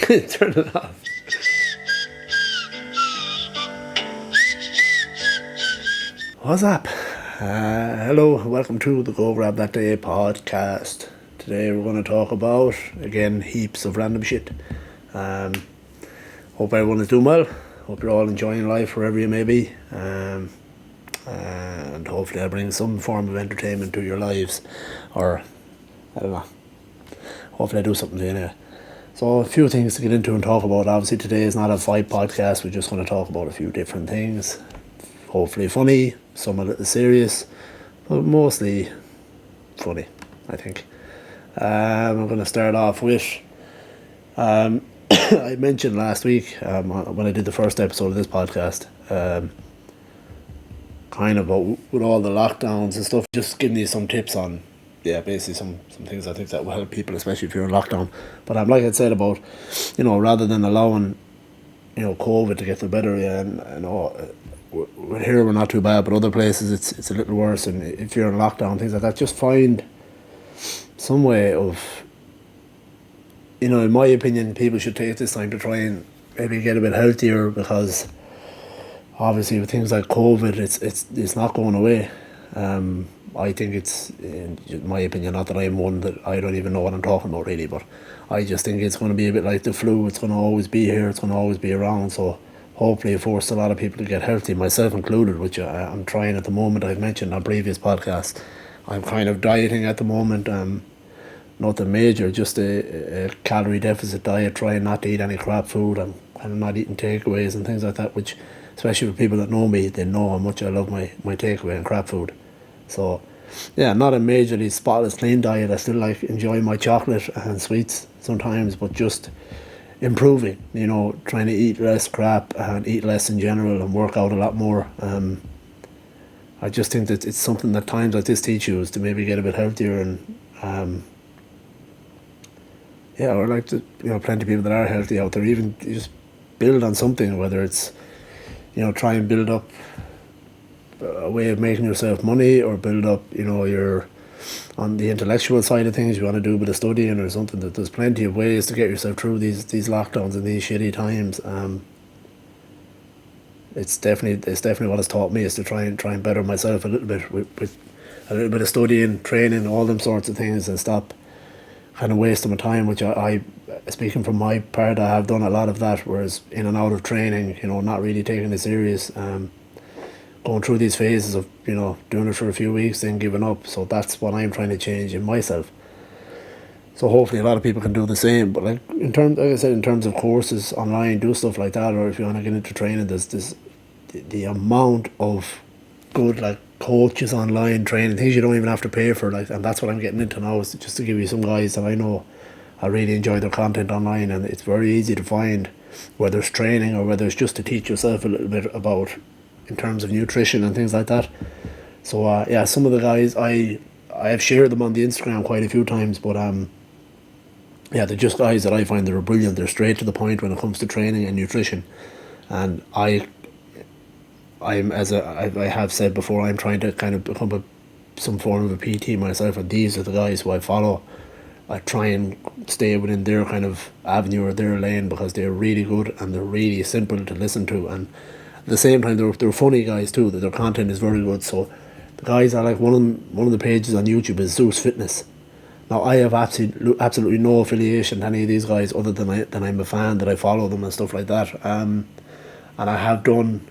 Turn it off. What's up? Hello, welcome to the Go Grab That Day podcast. Today we're going to talk about, again, heaps of random shit. Hope everyone is doing well. Hope you're all enjoying life wherever you may be. And hopefully I'll bring some form of entertainment to your lives. Or, I don't know. Hopefully I do something to you anyway. So a few things to get into and talk about. Obviously today is not a fight podcast. We're just going to talk about a few different things. Hopefully funny, some a little serious, but mostly funny, I think. I'm going to start off with, I mentioned last week when I did the first episode of this podcast, kind of with all the lockdowns and stuff, just giving you some tips on, basically some things I think that will help people, especially if you're in lockdown. But like I said about, rather than allowing, COVID to get the better of you, and here we're not too bad, but other places it's a little worse. And if you're in lockdown, things like that, just find some way of, in my opinion, people should take this time to try and maybe get a bit healthier, because obviously with things like COVID, it's not going away. I think it's, in my opinion, not that I'm one that I don't even know what I'm talking about really, but I just think it's going to be a bit like the flu. It's going to always be here. It's going to always be around. So hopefully it forced a lot of people to get healthy, myself included, which I'm trying at the moment. I've mentioned on previous podcasts, I'm kind of dieting at the moment. Nothing major, just a calorie deficit diet, trying not to eat any crap food. I'm kind of not eating takeaways and things like that, which, especially for people that know me, they know how much I love my takeaway and crap food. So, not a majorly spotless clean diet. I still like enjoying my chocolate and sweets sometimes, but just improving, trying to eat less crap and eat less in general and work out a lot more. I just think that it's something that times like this teach you, is to maybe get a bit healthier. And or like plenty of people that are healthy out there, even just build on something, whether it's, try and build up a way of making yourself money, or build up, your, on the intellectual side of things, you want to do a bit of studying or something. That there's plenty of ways to get yourself through these lockdowns and these shitty times. It's definitely what it's taught me, is to try and better myself a little bit with a little bit of studying, training, all them sorts of things, and stop kind of wasting my time, which I speaking from my part, I have done a lot of that, whereas in and out of training, not really taking it serious, going through these phases of, doing it for a few weeks, then giving up. So that's what I'm trying to change in myself. So hopefully a lot of people can do the same. But like I said, in terms of courses online, do stuff like that, or if you want to get into training, there's the amount of good coaches online training, things you don't even have to pay for, and that's what I'm getting into now, is just to give you some guys that I know I really enjoy their content online, and it's very easy to find, whether it's training or whether it's just to teach yourself a little bit about, in terms of nutrition and things like that. So some of the guys, I have shared them on the Instagram quite a few times, but they're just guys that I find that are brilliant. They're straight to the point when it comes to training and nutrition, and I'm, as I have said before, I'm trying to kind of become some form of a PT myself, and these are the guys who I follow. I try and stay within their kind of avenue or their lane, because they're really good and they're really simple to listen to, and at the same time they're funny guys too. That their content is very good. So the guys, I like one of the pages on YouTube is Zeus Fitness. Now I have absolutely no affiliation to any of these guys, other than I'm a fan, that I follow them and stuff like that. And I have done.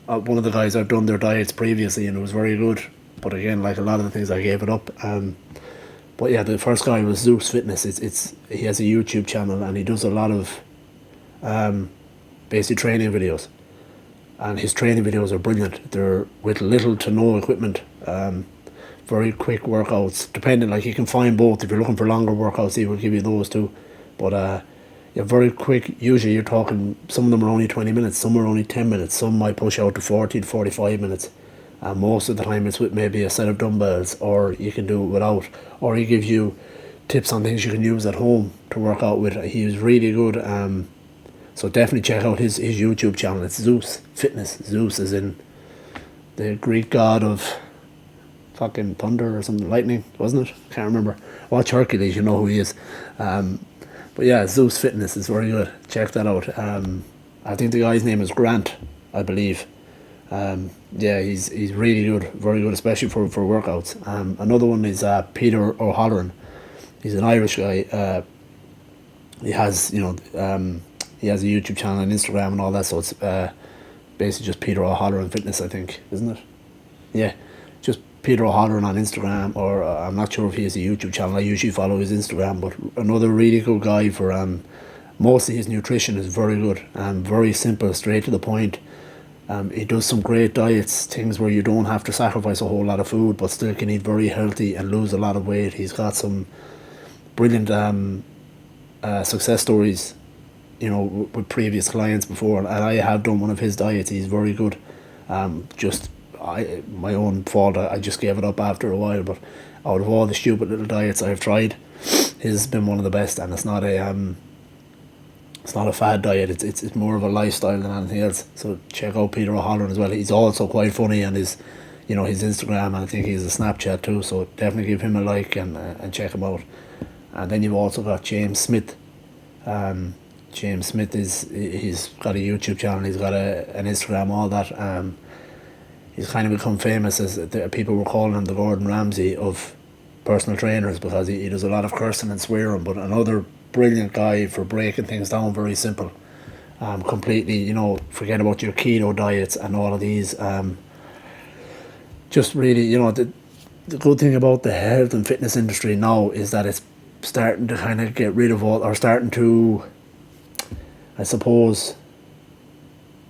One of the guys, I've done their diets previously, and it was very good, but again, like a lot of the things, I gave it up. But the first guy was Zeus Fitness. He has a YouTube channel, and he does a lot of basic training videos, and his training videos are brilliant. They're with little to no equipment, very quick workouts, depending, you can find both. If you're looking for longer workouts, he will give you those too, but very quick. Usually you're talking, some of them are only 20 minutes, some are only 10 minutes, some might push out to 40 to 45 minutes. And most of the time it's with maybe a set of dumbbells, or you can do it without, or he gives you tips on things you can use at home to work out with. He is really good. So definitely check out his YouTube channel. It's Zeus Fitness. Zeus is in the Greek god of fucking thunder or something, lightning, wasn't it? Can't remember. Watch Hercules, you know who he is. But yeah, Zeus Fitness is very good. Check that out. I think the guy's name is Grant, I believe. Yeah, he's really good, very good, especially for workouts. Another one is Peter O'Halloran. He's an Irish guy. He has he has a YouTube channel and Instagram and all that. So it's basically just Peter O'Halloran Fitness, I think, isn't it? Yeah, just Peter O'Halloran on Instagram, or I'm not sure if he has a YouTube channel. I usually follow his Instagram, but another really good guy for mostly his nutrition is very good and very simple, straight to the point. He does some great diets, things where you don't have to sacrifice a whole lot of food, but still can eat very healthy and lose a lot of weight. He's got some brilliant success stories, with previous clients before, and I have done one of his diets. He's very good. Just my own fault. I just gave it up after a while. But out of all the stupid little diets I've tried, his has been one of the best. And it's not a fad diet. It's more of a lifestyle than anything else. So check out Peter O'Halloran as well. He's also quite funny on his Instagram, and I think he's a Snapchat too. So definitely give him a like and check him out. And then you've also got James Smith. James Smith he's got a YouTube channel. He's got an Instagram, all that. He's kind of become famous as people were calling him the Gordon Ramsay of personal trainers, because he does a lot of cursing and swearing. But another brilliant guy for breaking things down, very simple. Completely, forget about your keto diets and all of these. Just really, the good thing about the health and fitness industry now is that it's starting to kind of get rid of all, or starting to, I suppose,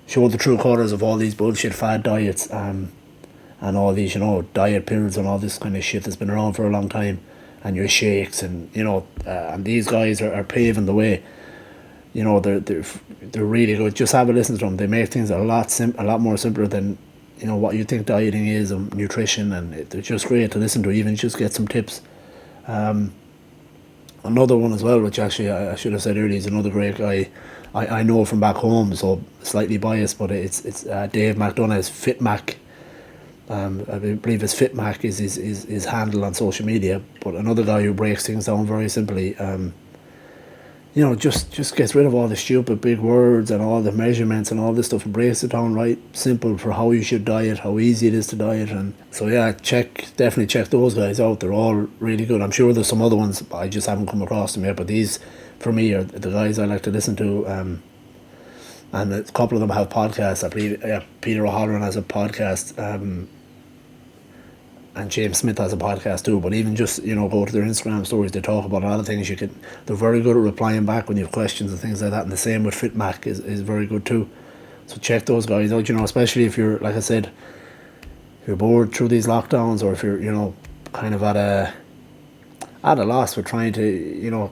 show the true colours of all these bullshit fad diets, and all these, diet pills and all this kind of shit that's been around for a long time, and your shakes, and and these guys are paving the way. They're really good. Just have a listen to them. They make things a lot more simpler than what you think dieting is, and nutrition, and they're just great to listen to. Even just get some tips. Another one as well, which actually I should have said earlier, is another great guy I know from back home, so slightly biased, but it's Dave McDonough's FitMac. I believe his FitMac is his handle on social media. But another guy who breaks things down very simply. Just gets rid of all the stupid big words and all the measurements and all this stuff, and breaks it down right simple for how you should diet, how easy it is to diet. And so yeah, definitely check those guys out. They're all really good. I'm sure there's some other ones, I just haven't come across them yet, but these for me are the guys I like to listen to. And a couple of them have podcasts. I believe Peter O'Halloran has a podcast, and James Smith has a podcast too. But even just go to their Instagram stories, they talk about a lot of things. They're very good at replying back when you have questions and things like that. And the same with FitMac is very good too. So check those guys out. Especially if you're, like I said, if you're bored through these lockdowns, or if you're kind of at a loss for trying to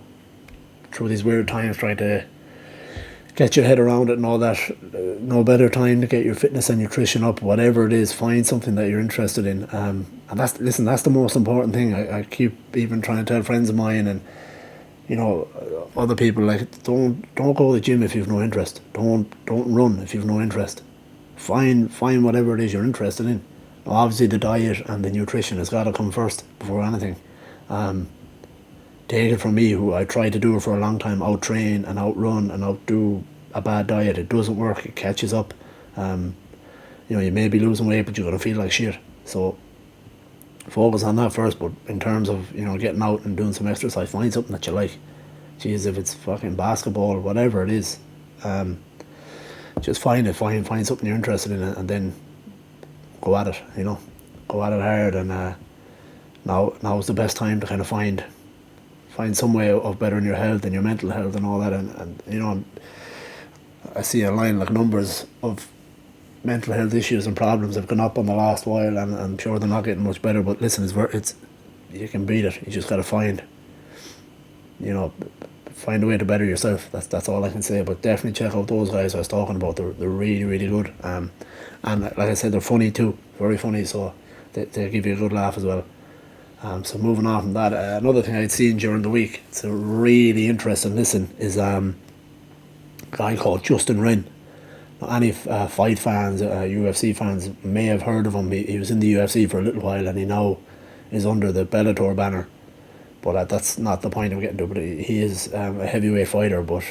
through these weird times, trying to get your head around it and all that. No better time to get your fitness and nutrition up. Whatever it is, find something that you're interested in. And that's the most important thing. I keep even trying to tell friends of mine and other people, like, don't go to the gym if you've no interest. Don't run if you've no interest. Find whatever it is you're interested in. Now, obviously the diet and the nutrition has got to come first before anything. Take it from me, who I tried to do it for a long time, out train and outrun and outdo a bad diet. It doesn't work. It catches up. You may be losing weight, but you're gonna feel like shit. So focus on that first. But in terms of getting out and doing some exercise, find something that you like. Jeez, if it's fucking basketball, whatever it is, just find something you're interested in, and then go at it. Go at it hard. And now's the best time to kind of find some way of bettering your health and your mental health and all that. And I see online, like, numbers of mental health issues and problems have gone up on the last while, and I'm sure they're not getting much better. But listen, it's you can beat it. You just got to find a way to better yourself. That's all I can say. But definitely check out those guys I was talking about. They're really, really good. And like I said, they're funny too, very funny. So they give you a good laugh as well. So moving on from that, another thing I'd seen during the week, it's a really interesting listen, is a guy called Justin Wren. Now, any fight fans, UFC fans may have heard of him. He was in the UFC for a little while, and he now is under the Bellator banner. But that's not the point I'm getting to. But he is a heavyweight fighter, but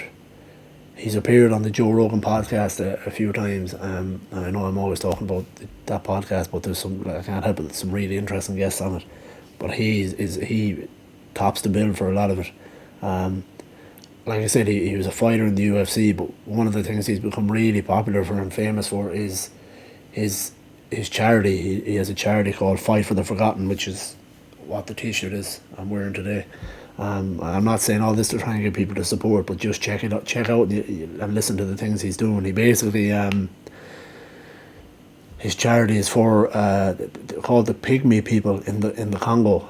he's appeared on the Joe Rogan podcast a few times. And I know I'm always talking about that podcast, but there's some, I can't help it, some really interesting guests on it. But he tops the bill for a lot of it. Like I said, he was a fighter in the UFC, but one of the things he's become really popular for and famous for is his charity. He has a charity called Fight for the Forgotten, which is what the T-shirt is I'm wearing today. I'm not saying all this to try and get people to support, but just check out and listen to the things he's doing. He basically his charity is for called the Pygmy people in the Congo.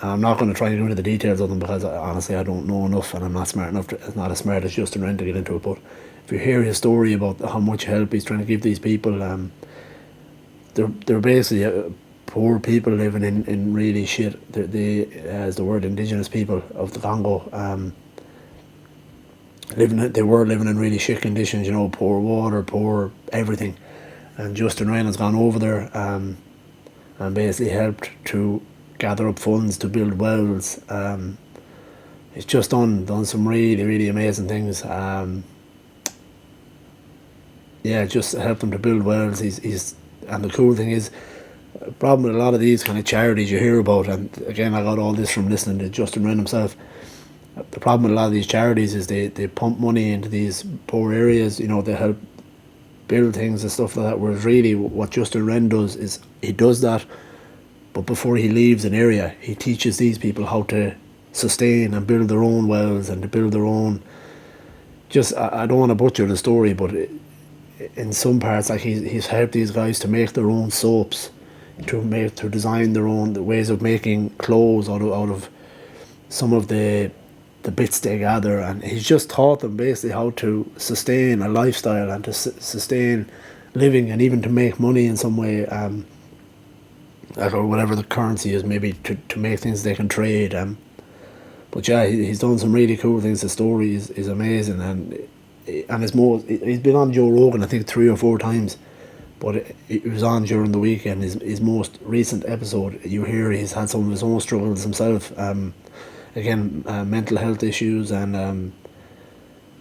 I'm not going to try and go into the details of them because honestly I don't know enough, and I'm not smart enough. It's not as smart as Justin Wren to get into it. But if you hear his story about how much help he's trying to give these people, they're basically poor people living in really shit. They as the word indigenous people of the Congo, they were living in really shit conditions. You know, poor water, poor everything. And Justin Wren has gone over there and basically helped to gather up funds to build wells. He's just done some really, really amazing things. Just helped them to build wells. He's and the cool thing is, the problem with a lot of these kind of charities you hear about, and again I got all this from listening to Justin Wren himself. The problem with a lot of these charities is they pump money into these poor areas. You know, they help build things and stuff like that. Whereas really, what Justin Wren does is he does that. But before he leaves an area, he teaches these people how to sustain and build their own wells and to build their own. I don't want to butcher the story, but in some parts, like he's helped these guys to make their own soaps, to design their own ways of making clothes out of some of the bits they gather, and he's just taught them basically how to sustain a lifestyle and to sustain living, and even to make money in some way. Or whatever the currency is, maybe to make things they can trade. But yeah, he's done some really cool things. The story is amazing, and he's been on Joe Rogan I think 3 or 4 times, but it was on during the weekend. His most recent episode, you hear he's had some of his own struggles himself. Again, mental health issues, and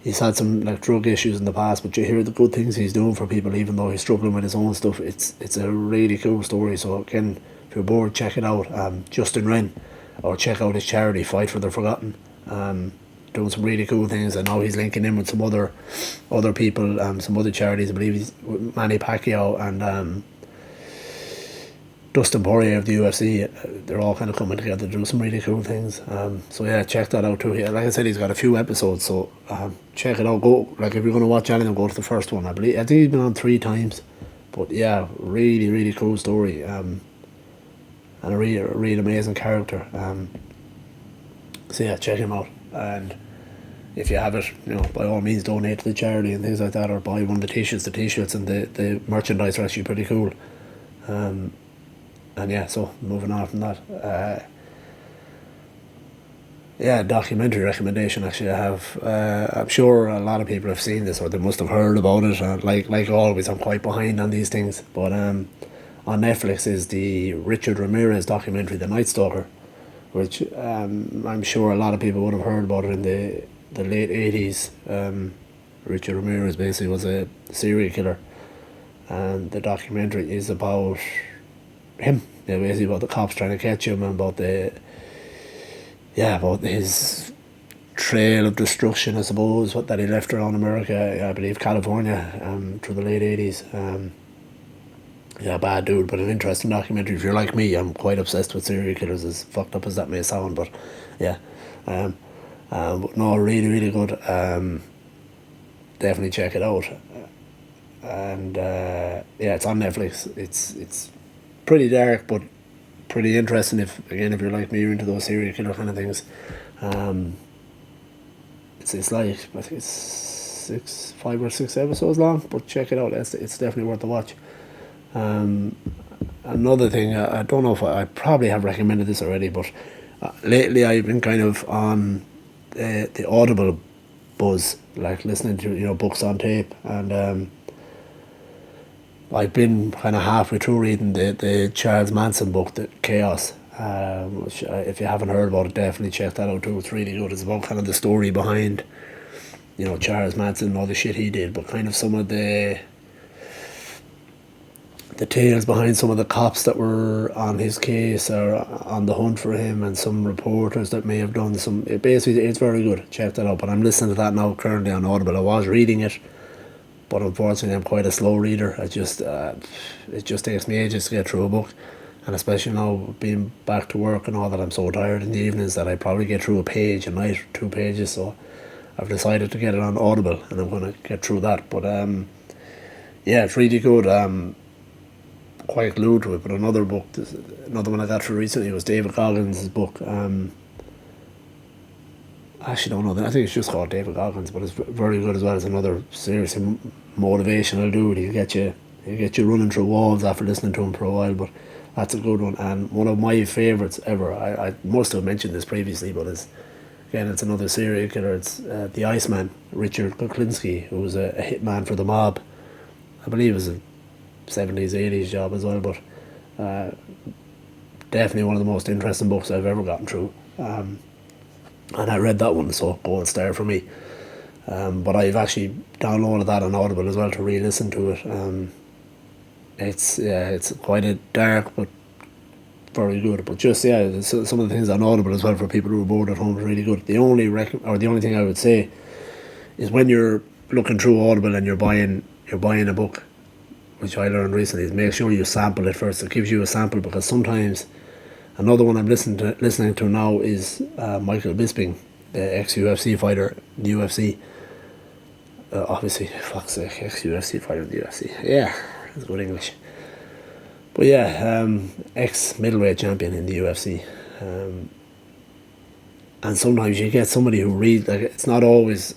he's had some like drug issues in the past, but you hear the good things he's doing for people, even though he's struggling with his own stuff. It's a really cool story. So again, if you're bored, check it out. Justin Wren, or check out his charity, Fight for the Forgotten. Doing some really cool things, and now he's linking in with some other people, some other charities. I believe he's with Manny Pacquiao and Dustin Poirier of the UFC. They're all kind of coming together to do some really cool things. So yeah, check that out too. Yeah, like I said, he's got a few episodes, so check it out. Go, like, if you're going to watch anything, go to the first one. I think he's been on 3 times, but yeah, really, really cool story. And a really amazing character. So yeah, check him out. And if you have it, you know, by all means donate to the charity and things like that, or buy one of the t-shirts. The t-shirts and the merchandise are actually pretty cool. And yeah, so moving on from that, documentary recommendation. Actually, I have. I'm sure a lot of people have seen this, or they must have heard about it. Like always, I'm quite behind on these things. But on Netflix is the Richard Ramirez documentary, The Night Stalker, which I'm sure a lot of people would have heard about it in the late 80s. Richard Ramirez basically was a serial killer, and the documentary is about him. Yeah, basically about the cops trying to catch him, and about about his trail of destruction, I suppose, what that he left around America, I believe California, through the late 80s. Bad dude, but an interesting documentary. If you're like me, I'm quite obsessed with serial killers, as fucked up as that may sound, but yeah. But no, really, really good. Definitely check it out. And it's on Netflix. It's pretty dark, but pretty interesting. If you're like me, you're into those serial killer kind of things. It's like, I think it's 5 or 6 episodes long, but check it out. It's definitely worth the watch. Another thing, I don't know if I probably have recommended this already, but lately I've been kind of on the Audible buzz, like listening to books on tape, and I've been kind of halfway through reading the Charles Manson book, The Chaos, Which, if you haven't heard about it, definitely check that out too. It's really good. It's about kind of the story behind, Charles Manson and all the shit he did, but kind of some of the tales behind some of the cops that were on his case or on the hunt for him, and some reporters that may have done some. Basically, it's very good. Check that out. But I'm listening to that now currently on Audible. I was reading it, but unfortunately, I'm quite a slow reader. It just takes me ages to get through a book, and especially now being back to work and all that, I'm so tired in the evenings that I probably get through a page a night, 2 pages. So I've decided to get it on Audible, and I'm going to get through that. But yeah, it's really good. Quite glued to it. But another one I got through recently was David Goggins' book. I actually don't know. I think it's just called David Goggins, but it's very good as well. It's another seriously motivational dude. He'll get you running through walls after listening to him for a while. But that's a good one, and one of my favourites ever. I must have mentioned this previously, but it's another serial killer. It's the Iceman, Richard Kuklinski, who was a hitman for the mob. I believe it was a 70s, 80s job as well, but definitely one of the most interesting books I've ever gotten through. And I read that one, so gold star for me. But I've actually downloaded that on Audible as well to re-listen to it. It's quite a dark but very good. But just some of the things on Audible as well for people who are bored at home is really good. The only thing I would say is when you're looking through Audible and you're buying a book, which I learned recently, is make sure you sample it first. It gives you a sample, because sometimes another one I'm listening to now is Michael Bisping, the ex-UFC fighter in the UFC. Obviously, fuck's sake, ex-UFC fighter in the UFC. Yeah, that's good English. But yeah, ex-middleweight champion in the UFC. And sometimes you get somebody who reads, like, it's not always,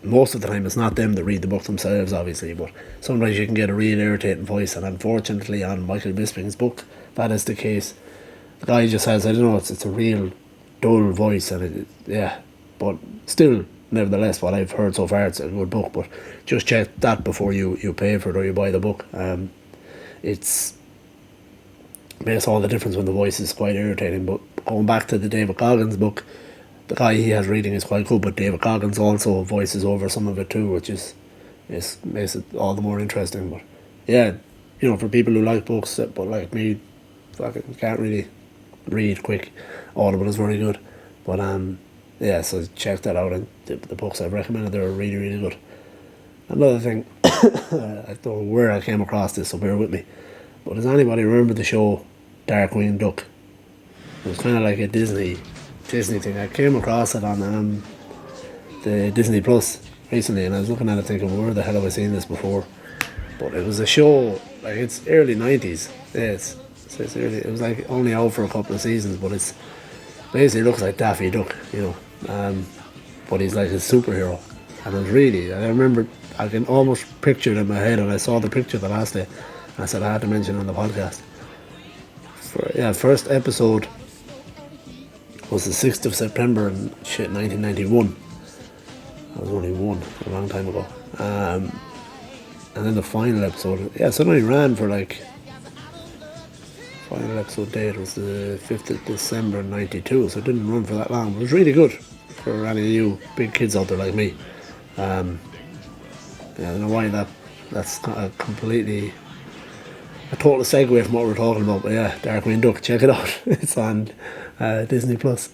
most of the time it's not them that read the book themselves, obviously, but sometimes you can get a real irritating voice, and unfortunately on Michael Bisping's book, that is the case. The guy just has, I don't know, it's a real dull voice, and but still, nevertheless, what I've heard so far, it's a good book. But just check that before you pay for it or you buy the book. It makes all the difference when the voice is quite irritating. But going back to the David Goggins book, the guy he has reading is quite good, but David Goggins also voices over some of it too, which makes it all the more interesting. But yeah, for people who like books, but like me, fucking can't really read quick, Audible is very good. But so check that out, and the books I've recommended, they're really, really good. Another thing, I don't know where I came across this, so bear with me, but does anybody remember the show Darkwing Duck? It was kind of like a Disney thing. I came across it on the Disney Plus recently, and I was looking at it thinking, where the hell have I seen this before? But it was a show, like, it's early 90s. Yeah, it's early. It was like only out for a couple of seasons, but it's basically looks like Daffy Duck, but he's like a superhero. And I remember, I can almost picture it in my head, and I saw the picture the last day, and I said I had to mention it on the podcast. First episode was the 6th of September in 1991. I was only one, a long time ago. And then the final episode, so it only ran for final episode date was the 5th of December 92, so it didn't run for that long, but it was really good for any of you big kids out there like me. I don't know why that's completely a total segue from what we're talking about, but yeah, Darkwing Duck, check it out. It's on Disney Plus.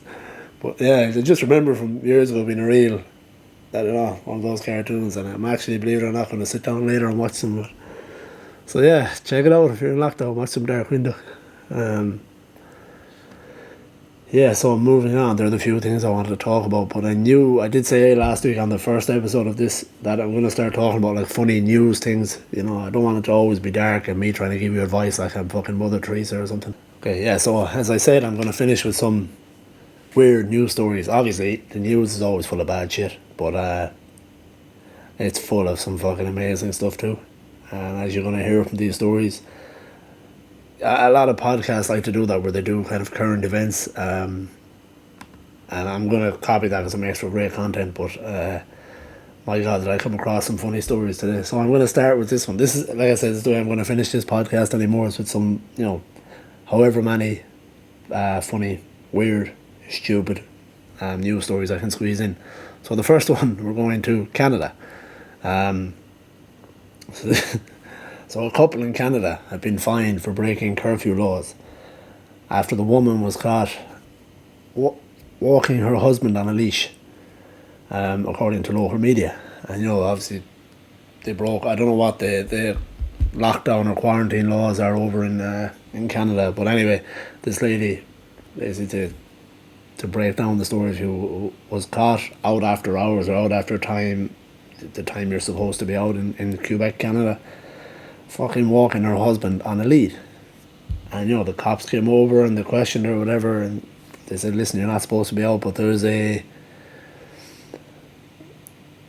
But yeah, I just remember from years ago being a real, I don't know, one of those cartoons, and I'm actually, believe it or not, going to sit down later and watch some of it. So yeah, check it out if you're in lockdown, watch some Darkwing Duck. So moving on, there are the few things I wanted to talk about, but I did say last week on the first episode of this that I'm going to start talking about like funny news things. I don't want it to always be dark and me trying to give you advice like I'm fucking Mother Teresa or something. Okay, so as I said, I'm going to finish with some weird news stories. Obviously, the news is always full of bad shit, but it's full of some fucking amazing stuff too. And as you're going to hear from these stories, a lot of podcasts like to do that, where they do kind of current events, and I'm going to copy that because it makes for great content, but my God, did I come across some funny stories today. So I'm going to start with this one. This is, like I said, this is the way I'm going to finish this podcast anymore. It's with some, however many funny, weird, stupid news stories I can squeeze in. So the first one, we're going to Canada. Um, so, so a couple in Canada have been fined for breaking curfew laws after the woman was caught walking her husband on a leash, according to local media. And obviously they broke. I don't know what the lockdown or quarantine laws are over in Canada, but anyway, this lady, basically to break down the story, who was caught out after hours or out after the time you're supposed to be out in Quebec, Canada, fucking walking her husband on a lead. And the cops came over and they questioned her or whatever, and they said, listen, you're not supposed to be out, but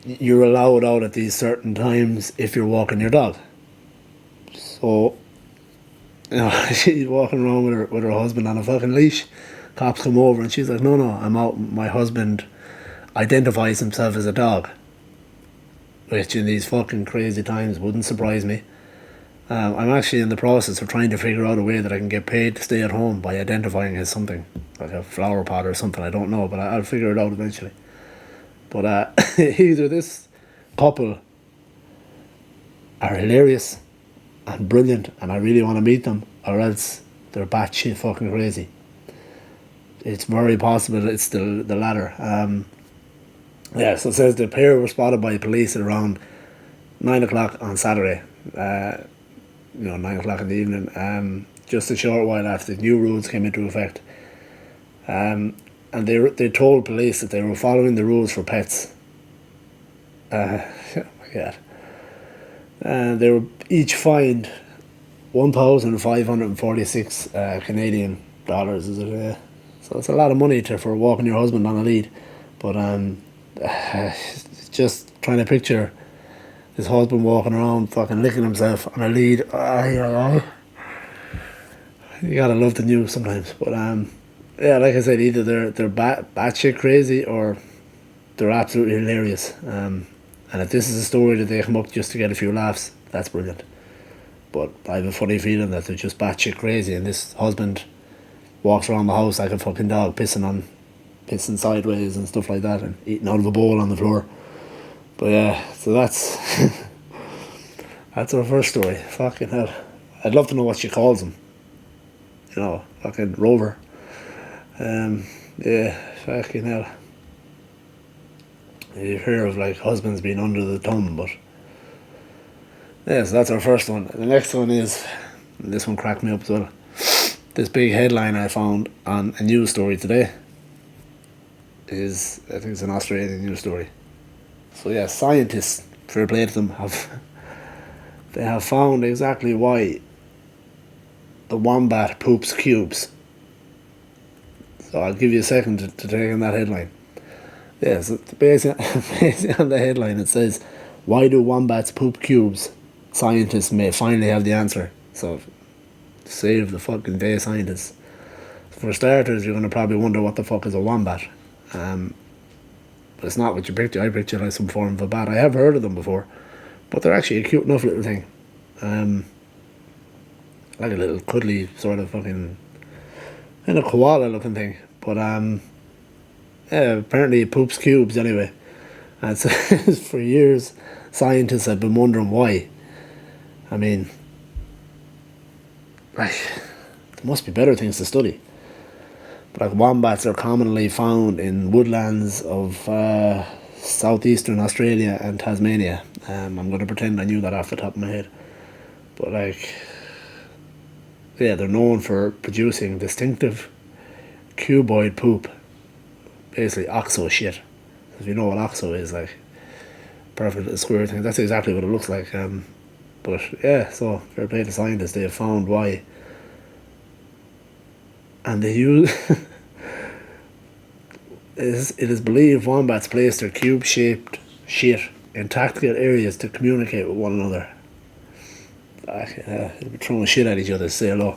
you're allowed out at these certain times if you're walking your dog. So she's walking around with her husband on a fucking leash. Cops come over and she's like, no, I'm out. My husband identifies himself as a dog, which in these fucking crazy times wouldn't surprise me. I'm actually in the process of trying to figure out a way that I can get paid to stay at home by identifying as something, like a flower pot or something, I don't know, but I'll figure it out eventually. But either this couple are hilarious and brilliant and I really want to meet them, or else they're batshit fucking crazy. It's very possible it's the latter. So it says the pair were spotted by police at around 9 o'clock on Saturday. 9 o'clock in the evening. Just a short while after the new rules came into effect. And they told police that they were following the rules for pets. Oh my God. And they were each fined 1,546 Canadian dollars. Is it? So it's a lot of money for walking your husband on a lead. But just trying to picture his husband walking around fucking licking himself on a lead. You gotta love the news sometimes. But like I said, either they're batshit crazy or they're absolutely hilarious. And if this is a story that they come up just to get a few laughs, that's brilliant. But I have a funny feeling that they're just batshit crazy, and this husband walks around the house like a fucking dog, pissing sideways and stuff like that, and eating out of a bowl on the floor. But yeah, so that's that's our first story. Fucking hell, I'd love to know what she calls him. Fucking Rover. Fucking hell. You hear of like husbands being under the thumb, but yeah, so that's our first one. The next one is, this one cracked me up as well. This big headline I found on a news story today is, I think it's an Australian news story. So yeah, scientists, fair play to them, have found exactly why the wombat poops cubes. So I'll give you a second to take in that headline. Yeah, so basically on the headline it says, why do wombats poop cubes? Scientists may finally have the answer. So save the fucking day, scientists. For starters, you're going to probably wonder what the fuck is a wombat. But it's not what you picture. I picture like some form of a bat. I have heard of them before, but they're actually a cute enough little thing. Like a little cuddly sort of fucking, and a koala looking thing. But apparently it poops cubes anyway. And so for years, scientists have been wondering why. I mean, like, there must be better things to study. But like, wombats are commonly found in woodlands of southeastern Australia and Tasmania. I'm going to pretend I knew that off the top of my head. But like, yeah, they're known for producing distinctive cuboid poop. Basically oxo shit. If you know what oxo is, like, perfect little square thing. That's exactly what it looks like. But yeah, so fair play to scientists, they have found why. And they use it is believed wombats place their cube-shaped shit in tactical areas to communicate with one another. They'll be throwing shit at each other to say hello.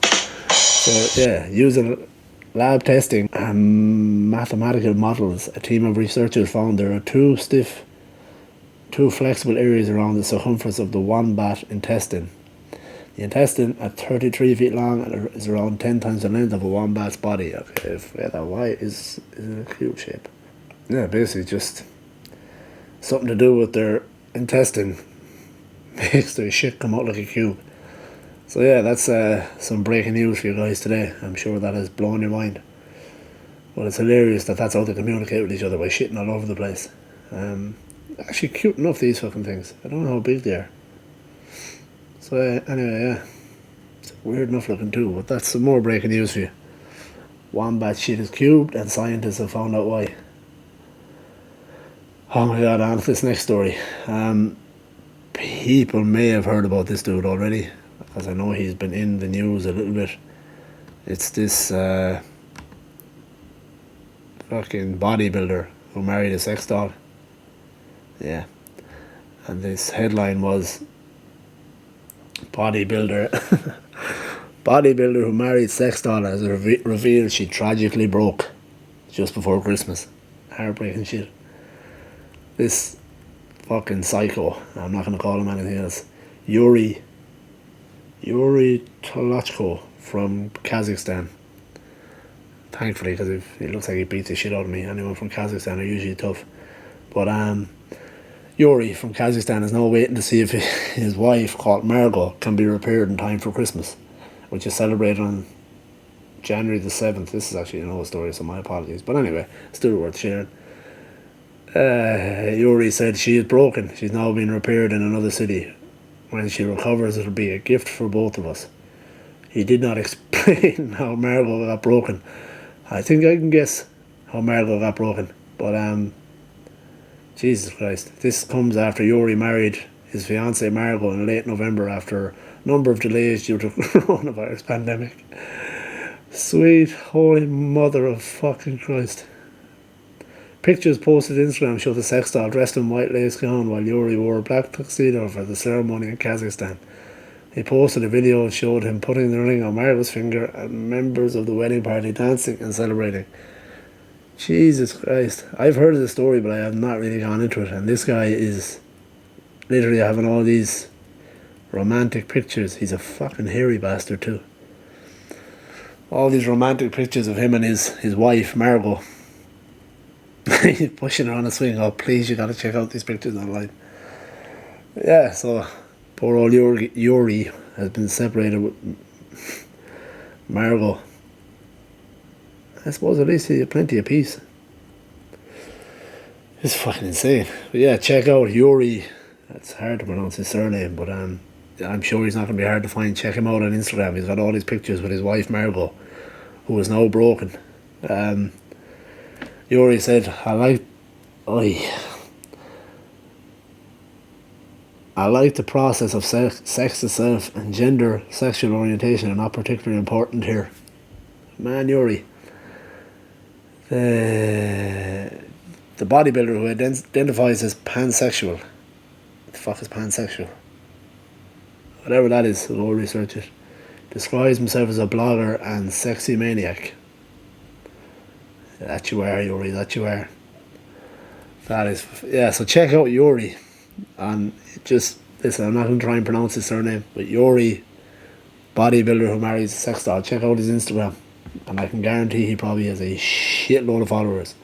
So yeah, using lab testing and mathematical models, a team of researchers found there are two flexible areas around the circumference of the wombat intestine The intestine, at 33 feet long, is around 10 times the length of a wombat's body. Okay, if that why is in a cube shape. Yeah, basically just something to do with their intestine makes their shit come out like a cube. So yeah, that's some breaking news for you guys today. I'm sure that has blown your mind. But it's hilarious that that's how they communicate with each other, by shitting all over the place. Actually cute enough, these fucking things. I don't know how big they are. So anyway, yeah. It's weird enough looking too, but that's some more breaking news for you. Wombat shit is cubed and scientists have found out why. Oh my god, on to this next story. People may have heard about this dude already, because I know he's been in the news a little bit. It's this fucking bodybuilder who married a sex doll. Yeah. And this headline was bodybuilder who married sex doll has revealed she tragically broke just before Christmas. Heartbreaking shit. This fucking psycho, I'm not going to call him anything else, Yuri Tolochko from Kazakhstan. Thankfully, because it looks like he beats the shit out of me. Anyone from Kazakhstan are usually tough. But Yuri from Kazakhstan is now waiting to see if his wife, called Margot, can be repaired in time for Christmas, which is celebrated on January the 7th. This is actually an old story, so my apologies. But anyway, still worth sharing. Yuri said she is broken. She's now being repaired in another city. When she recovers, it'll be a gift for both of us. He did not explain how Margot got broken. I think I can guess how Margot got broken. But Jesus Christ. This comes after Yuri married his fiancée Margot in late November after a number of delays due to the coronavirus pandemic. Sweet holy mother of fucking Christ. Pictures posted on Instagram show the sex doll dressed in white lace gown while Yuri wore a black tuxedo for the ceremony in Kazakhstan. He posted a video that showed him putting the ring on Margot's finger and members of the wedding party dancing and celebrating. Jesus Christ. I've heard of the story, but I have not really gone into it. And this guy is literally having all these romantic pictures. He's a fucking hairy bastard too. All these romantic pictures of him and his wife, Margot. He's pushing her on a swing. Oh, please, you gotta check out these pictures online. Yeah, so poor old Yuri has been separated with Margot. I suppose at least he had plenty of peace. It's fucking insane. But yeah, check out Yuri. That's hard to pronounce his surname, but I'm sure he's not going to be hard to find. Check him out on Instagram. He's got all these pictures with his wife Margot, who is now broken. Yuri said, I like the process of sex itself, and gender, sexual orientation are not particularly important here. Man, Yuri. The bodybuilder who identifies as pansexual. What the fuck is pansexual? Whatever that is, so go research it. Describes himself as a blogger and sexy maniac. That you are, Yuri, that you are. That is, yeah, so check out Yuri. And just, listen, I'm not going to try and pronounce his surname, but Yuri, bodybuilder who marries a sex doll. Check out his Instagram. And I can guarantee he probably has a shitload of followers.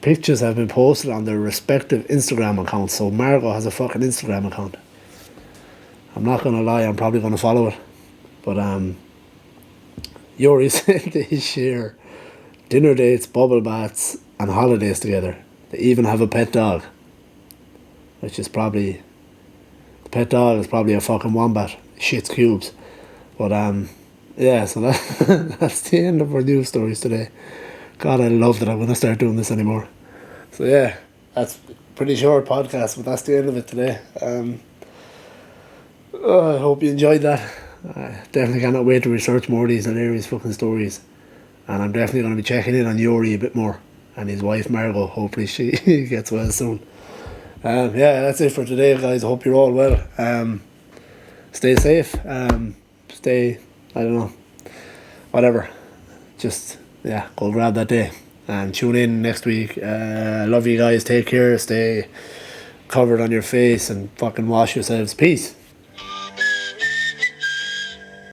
Pictures have been posted on their respective Instagram accounts. So Margot has a fucking Instagram account. I'm not going to lie, I'm probably going to follow it. But Yuri said they share dinner dates, bubble baths and holidays together. They even have a pet dog. Which is probably... The pet dog is probably a fucking wombat. Shit's cubes. But yeah, so that's the end of our news stories today. God, I love that I'm going to start doing this anymore. So yeah, that's a pretty short podcast, but that's the end of it today. I hope you enjoyed that. I definitely cannot wait to research more of these hilarious fucking stories. And I'm definitely going to be checking in on Yuri a bit more. And his wife Margot, hopefully she gets well soon. Yeah, that's it for today, guys. I hope you're all well. Stay safe. Stay, I don't know, whatever. Just, yeah, go grab that day. And tune in next week. Love you guys. Take care. Stay cover it on your face and fucking wash yourselves. Peace.